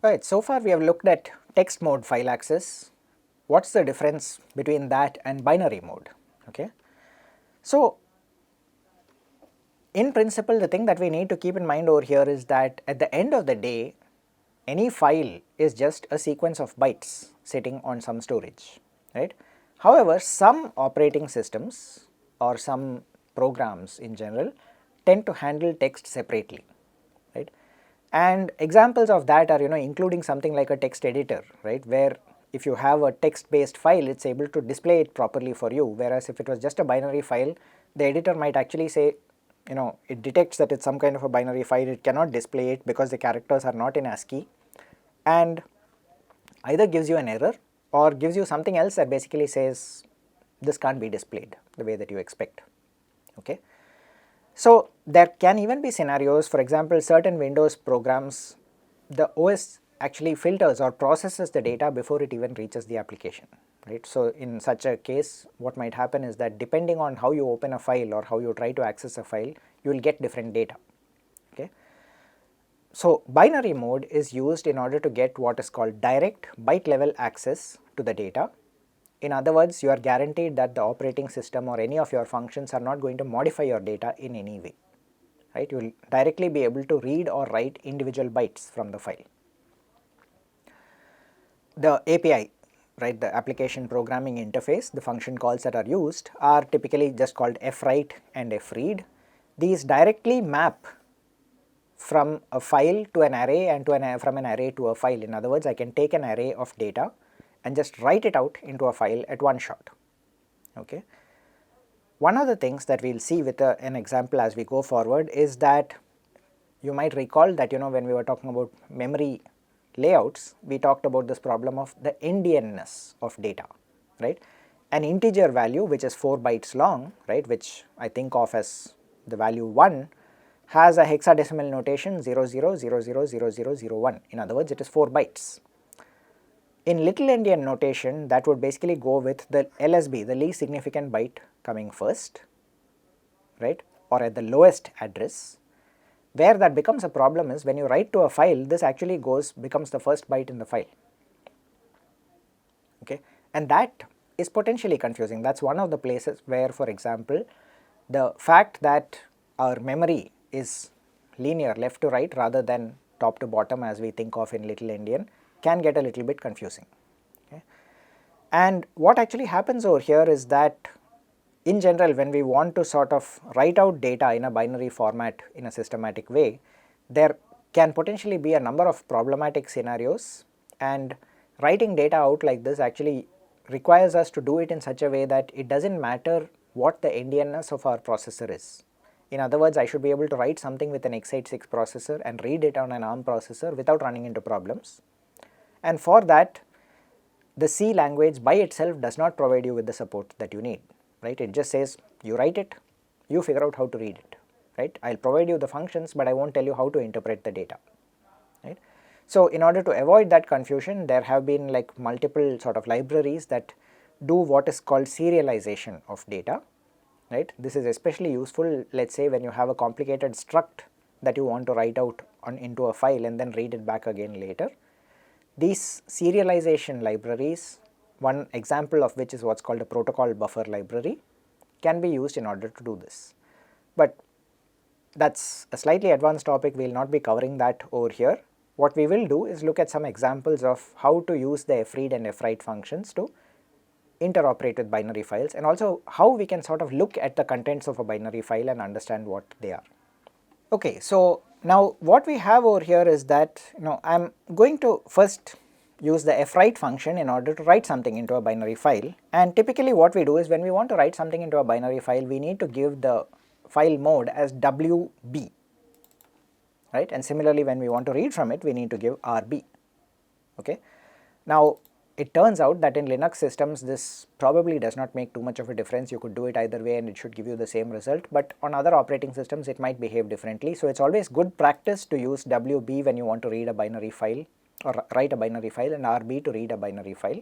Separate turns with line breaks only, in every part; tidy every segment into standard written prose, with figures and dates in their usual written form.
Alright, so far we have looked at text mode file access. What's the difference between that and binary mode? Okay. So, in principle, the thing that we need to keep in mind over here is that at the end of the day, any file is just a sequence of bytes sitting on some storage, right? However, some operating systems or some programs in general tend to handle text separately, right? And examples of that are, including something like a text editor, right, where if you have a text based file, it's able to display it properly for you, whereas if it was just a binary file, the editor might actually say, it detects that it's some kind of a binary file, it cannot display it because the characters are not in ASCII, and either gives you an error or gives you something else that basically says this can't be displayed the way that you expect, okay. So, there can even be scenarios, for example, certain Windows programs, the OS actually filters or processes the data before it even reaches the application, right. So, in such a case, what might happen is that depending on how you open a file or how you try to access a file, you will get different data, okay. So, binary mode is used in order to get what is called direct byte level access to the data. In other words, you are guaranteed that the operating system or any of your functions are not going to modify your data in any way, right. You will directly be able to read or write individual bytes from the file. The API, right, the application programming interface, the function calls that are used are typically just called fwrite and fread. These directly map from a file to an array and to from an array to a file. In other words, I can take an array of data and just write it out into a file at one shot, okay. One of the things that we will see with an example as we go forward is that you might recall that when we were talking about memory layouts, we talked about this problem of the endianness of data, right. An integer value which is 4 bytes long, right, which I think of as the value 1, has a hexadecimal notation 00000001. In other words, it is 4 bytes. In little endian notation, that would basically go with the LSB, the least significant byte coming first, right, or at the lowest address. Where that becomes a problem is when you write to a file, this actually becomes the first byte in the file, okay, and that is potentially confusing. That is one of the places where, for example, the fact that our memory is linear left to right rather than top to bottom as we think of in little endian can get a little bit confusing, okay. And what actually happens over here is that in general, when we want to sort of write out data in a binary format in a systematic way, there can potentially be a number of problematic scenarios, and writing data out like this actually requires us to do it in such a way that it does not matter what the endianness of our processor is. In other words, I should be able to write something with an x86 processor and read it on an ARM processor without running into problems, and for that the C language by itself does not provide you with the support that you need, right. It just says you write it, you figure out how to read it, right. I will provide you the functions, but I will not tell you how to interpret the data, right. So, in order to avoid that confusion, there have been like multiple sort of libraries that do what is called serialization of data, right. This is especially useful, let us say, when you have a complicated struct that you want to write out into a file and then read it back again later. These serialization libraries, one example of which is what is called a protocol buffer library, can be used in order to do this. But that is a slightly advanced topic, we will not be covering that over here. What we will do is look at some examples of how to use the fread and fwrite functions to interoperate with binary files, and also how we can sort of look at the contents of a binary file and understand what they are. Okay, so now what we have over here is that I am going to first use the fwrite function in order to write something into a binary file, and typically what we do is when we want to write something into a binary file, we need to give the file mode as WB, right, and similarly when we want to read from it, we need to give RB, okay. Now it turns out that in Linux systems this probably does not make too much of a difference, you could do it either way and it should give you the same result, but on other operating systems it might behave differently. So, it is always good practice to use WB when you want to read a binary file or write a binary file, and RB to read a binary file,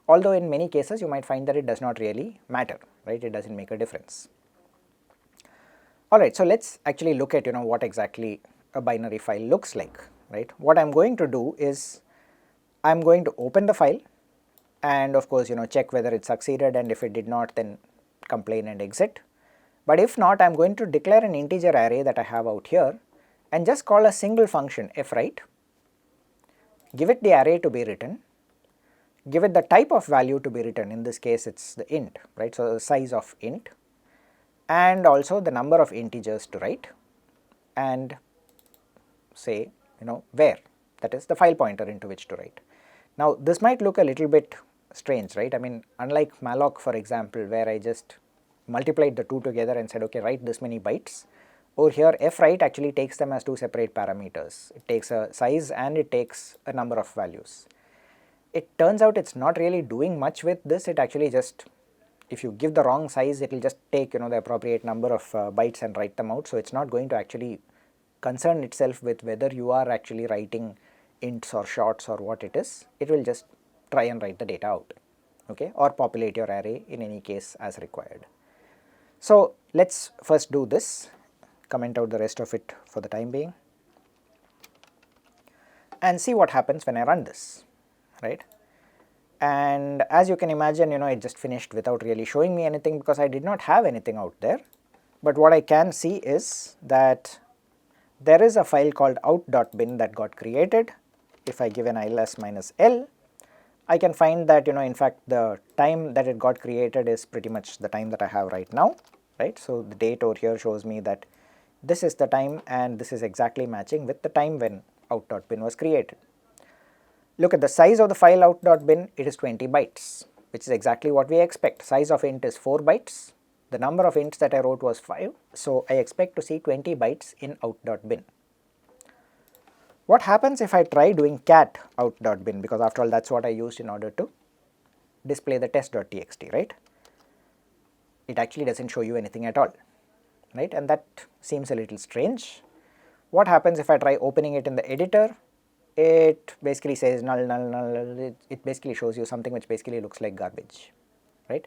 although in many cases you might find that it does not really matter, right, it does not make a difference. Alright, so let us actually look at what exactly a binary file looks like. right? What I am going to do is I am going to open the file and of course check whether it succeeded, and if it did not, then complain and exit. But if not, I am going to declare an integer array that I have out here and just call a single function fwrite, give it the array to be written, give it the type of value to be written, in this case it is the int, right, so the size of int, and also the number of integers to write, and say where, that is the file pointer into which to write. Now this might look a little bit strange, right? I mean, unlike malloc for example, where I just multiplied the two together and said okay, write this many bytes, over here fwrite actually takes them as two separate parameters. It takes a size and it takes a number of values. It turns out it's not really doing much with this. It actually just, if you give the wrong size, it will just take the appropriate number of bytes and write them out. So it's not going to actually concern itself with whether you are actually writing ints or shorts or what it is. It will just try and write the data out, okay, or populate your array in any case as required. So let's first do this, comment out the rest of it for the time being, and see what happens when I run this, right? And as you can imagine, it just finished without really showing me anything because I did not have anything out there. But what I can see is that there is a file called out.bin that got created. If I give an ls minus l, I can find that in fact the time that it got created is pretty much the time that I have right now, right? So the date over here shows me that this is the time and this is exactly matching with the time when out.bin was created. Look at the size of the file out.bin, it is 20 bytes, which is exactly what we expect. Size of int is 4 bytes, the number of ints that I wrote was 5, so I expect to see 20 bytes in out.bin. What happens if I try doing cat out.bin, because after all that's what I used in order to display the test.txt, right? It actually doesn't show you anything at all, right? And that seems a little strange. What happens if I try opening it in the editor? It basically says null, null, null. It basically shows you something which basically looks like garbage, right?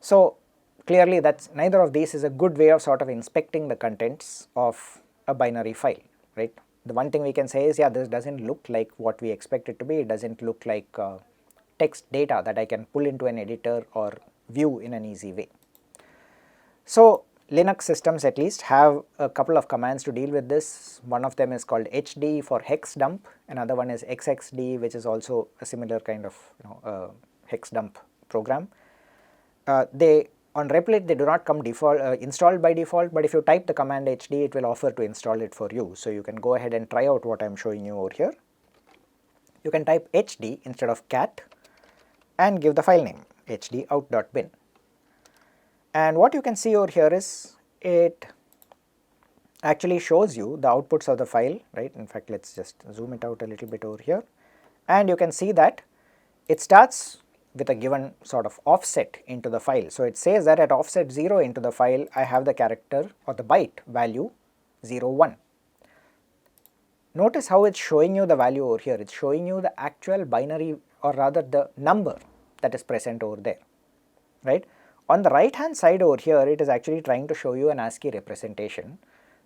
So clearly that's, neither of these is a good way of sort of inspecting the contents of a binary file, right? The one thing we can say is, yeah, this doesn't look like what we expect it to be. It doesn't look like text data that I can pull into an editor or view in an easy way. So Linux systems at least have a couple of commands to deal with this. One of them is called hd for hex dump, another one is xxd, which is also a similar kind of hex dump program. They on Replit they do not come default installed by default, but if you type the command hd, it will offer to install it for you. So you can go ahead and try out what I am showing you over here. You can type hd instead of cat and give the file name hd out.bin. And what you can see over here is it actually shows you the outputs of the file, right? In fact, let's just zoom it out a little bit over here, and you can see that it starts with a given sort of offset into the file. So it says that at offset 0 into the file, I have the character or the byte value 0, 1. Notice how it's showing you the value over here. It's showing you the actual binary, or rather the number that is present over there, right? On the right hand side over here, it is actually trying to show you an ASCII representation.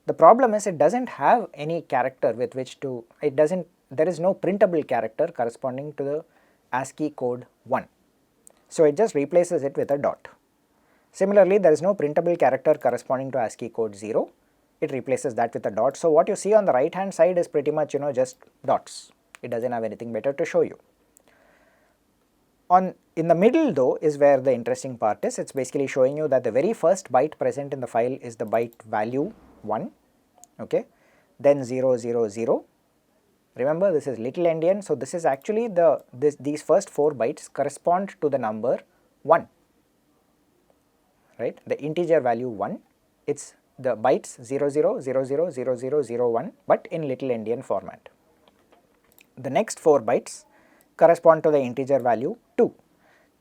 The problem is it doesn't have any character with which to, there is no printable character corresponding to the ASCII code 1. So it just replaces it with a dot. Similarly, there is no printable character corresponding to ASCII code 0. It replaces that with a dot. So what you see on the right hand side is pretty much just dots. It doesn't have anything better to show you. In the middle though is where the interesting part is. It's basically showing you that the very first byte present in the file is the byte value 1, okay, then 0, 0, 0. Remember, this is little endian, so this is actually these first 4 bytes correspond to the number 1, right? The integer value 1, it's the bytes 0, 0, 0, 0, 0, 0, 0, 1, but in little endian format. The next 4 bytes correspond to the integer value 2.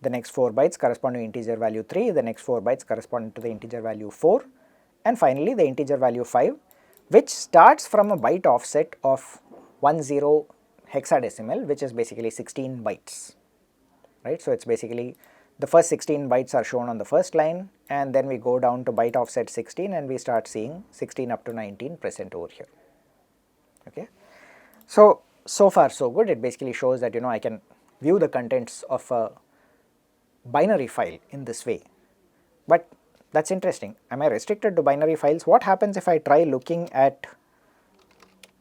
The next 4 bytes correspond to integer value 3, the next 4 bytes correspond to the integer value 4, and finally the integer value 5, which starts from a byte offset of 10 hexadecimal, which is basically 16 bytes, right? So it's basically the first 16 bytes are shown on the first line, and then we go down to byte offset 16 and we start seeing 16 up to 19 present over here, okay? So far so good. It basically shows that I can view the contents of a binary file in this way. But that's interesting. Am I restricted to binary files? What happens if I try looking at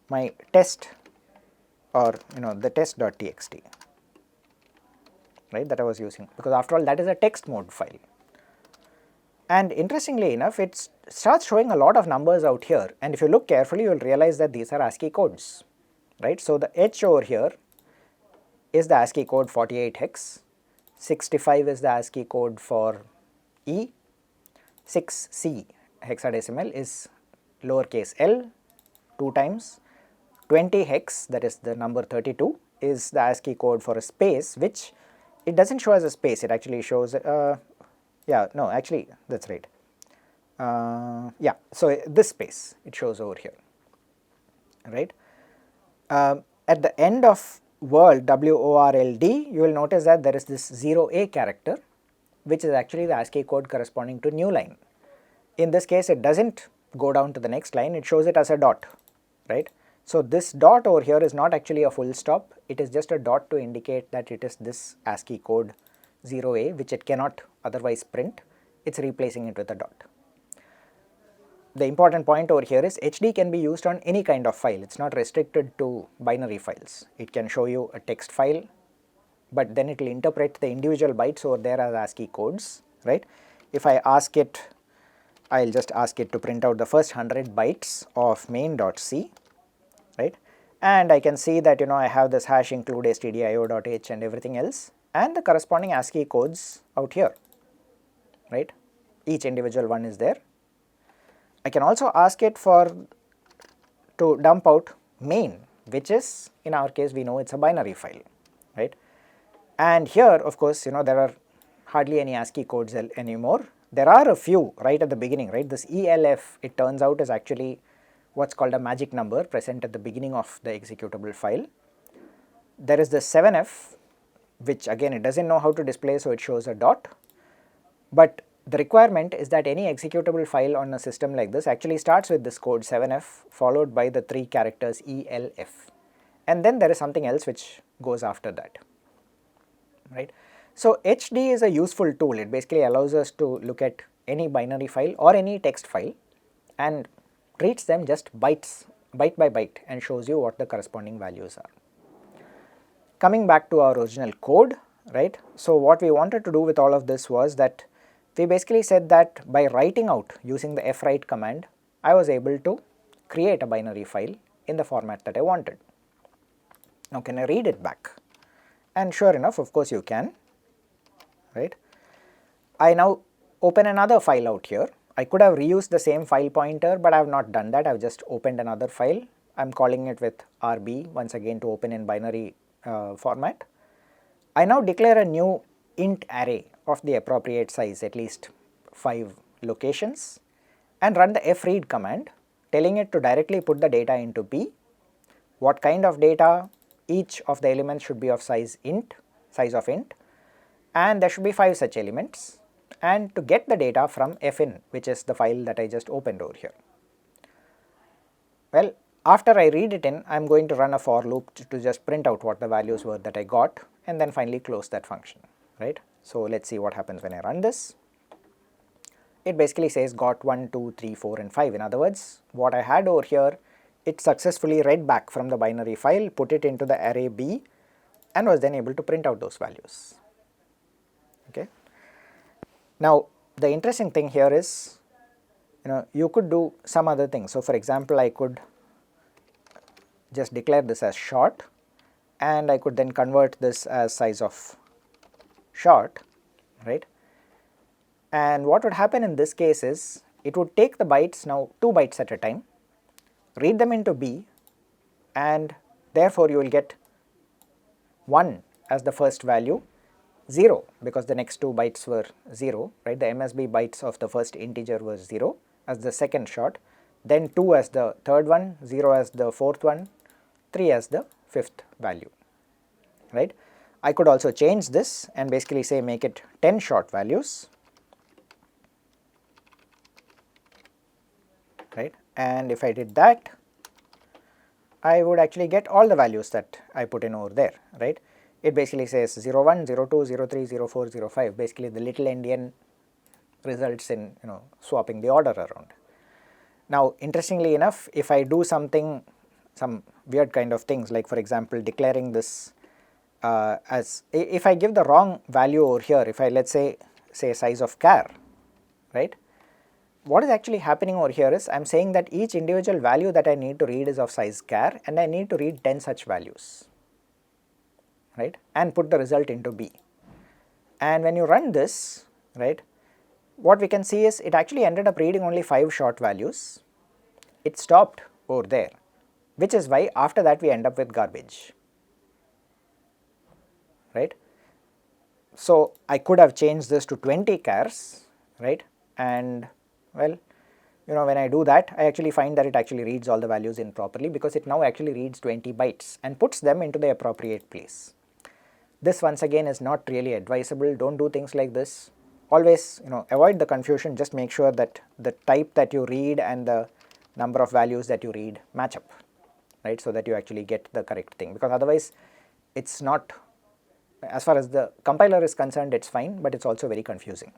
my test, or the test.txt, right, that I was using, because after all that is a text mode file. And interestingly enough, it starts showing a lot of numbers out here, and if you look carefully you will realize that these are ASCII codes, right. So the H over here is the ASCII code 48 hex, 65 is the ASCII code for E, 6C hexadecimal is lowercase l 2 times, 20 hex, that is the number 32, is the ASCII code for a space, which it does not show as a space, it actually shows, yeah, no, actually that is right, yeah, so this space it shows over here, right. At the end of world WORLD, you will notice that there is this 0A character, which is actually the ASCII code corresponding to new line. In this case it does not go down to the next line, it shows it as a dot, right. So this dot over here is not actually a full stop, it is just a dot to indicate that it is this ASCII code 0A, which it cannot otherwise print, it is replacing it with a dot. The important point over here is HD can be used on any kind of file, it is not restricted to binary files. It can show you a text file, but then it will interpret the individual bytes over there as ASCII codes, right. If I ask it, I will just ask it to print out the first 100 bytes of main.c, right, and I can see that I have this hash include stdio.h and everything else, and the corresponding ASCII codes out here, right, each individual one is there. I can also ask it to dump out main, which is, in our case we know it is a binary file, right, and here of course there are hardly any ASCII codes anymore. There are a few right at the beginning, right, this ELF, it turns out, is actually what is called a magic number present at the beginning of the executable file. There is the 7F, which again it does not know how to display, so it shows a dot, but the requirement is that any executable file on a system like this actually starts with this code 7F followed by the 3 characters ELF, and then there is something else which goes after that, right. So HD is a useful tool, it basically allows us to look at any binary file or any text file and treats them just byte by byte and shows you what the corresponding values are. Coming back to our original code, right, so what we wanted to do with all of this was that we basically said that by writing out using the fwrite command, I was able to create a binary file in the format that I wanted. Now can I read it back? And sure enough, of course you can, right. I now open another file out here. I could have reused the same file pointer, but I have not done that, I have just opened another file. I am calling it with RB once again to open in binary format. I now declare a new int array of the appropriate size, at least 5 locations, and run the fread command telling it to directly put the data into B, what kind of data, each of the elements should be of size of int, and there should be 5 such elements, and to get the data from fin, which is the file that I just opened over here. Well, after I read it in, I am going to run a for loop to just print out what the values were that I got, and then finally close that function, right. So let us see what happens when I run this. It basically says got 1, 2, 3, 4 and 5. In other words, what I had over here, it successfully read back from the binary file, put it into the array B, and was then able to print out those values, okay. Now the interesting thing here is, you could do some other things. So for example, I could just declare this as short, and I could then convert this as size of short, right. And what would happen in this case is, it would take the bytes, now 2 bytes at a time, read them into B, and therefore you will get 1 as the first value, 0 because the next 2 bytes were 0, right, the MSB bytes of the first integer was 0 as the second short, then 2 as the third one, 0 as the fourth one, 3 as the fifth value, right. I could also change this and basically say make it 10 short values, right, and if I did that, I would actually get all the values that I put in over there, right. It basically says 01, 02, 03, 04, 05, basically the little endian results in swapping the order around. Now interestingly enough, if I do some weird kind of things, like for example declaring this as, if I give the wrong value over here, if I let's say size of char, right, what is actually happening over here is I am saying that each individual value that I need to read is of size char, and I need to read 10 such values, right, and put the result into B. And when you run this, right, what we can see is it actually ended up reading only 5 short values. It stopped over there, which is why after that we end up with garbage, right. So I could have changed this to 20 chars, right, and well, when I do that, I actually find that it actually reads all the values in properly, because it now actually reads 20 bytes and puts them into the appropriate place. This once again is not really advisable. Don't do things like this. Always avoid the confusion. Just make sure that the type that you read and the number of values that you read match up, right, so that you actually get the correct thing, because otherwise it's not, as far as the compiler is concerned, it's fine, but it's also very confusing.